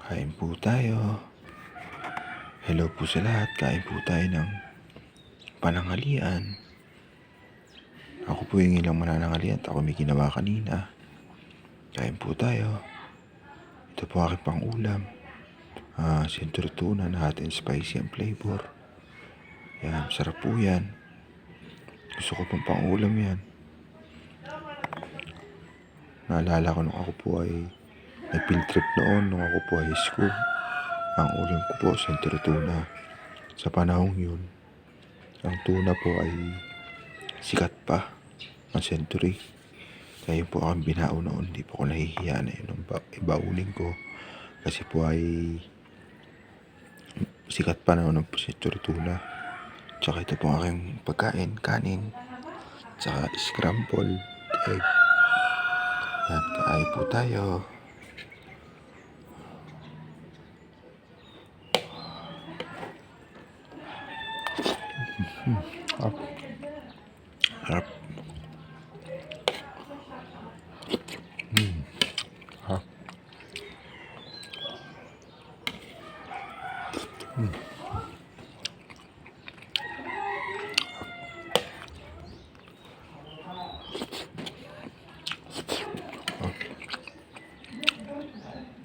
Kain po tayo. Hello po sa lahat. Kain po tayo ng pananghalian. Ako po yung ilang manananghalian at ako may ginawa kanina. Kain po tayo. Ito po aking pang-ulam. Century tuna na hot and spicy ang flavor. Yan, sarap po yan. Gusto ko pang pang-ulam yan. Naalala ko nung ako po ay nag-field trip noon nung ako po ay high school. Ang ulam ko po, century tuna. Sa panahong yun, ang tuna po ay sikat pa ang century. Kaya po akong binao noon. Hindi po ako nahihiya na yun. Ibaunin ko. Kasi po ay sikat pa noon ang century tuna. Tsaka ito po aking pagkain, kanin. Tsaka scrambled egg. Yan, kain po tayo. Harap.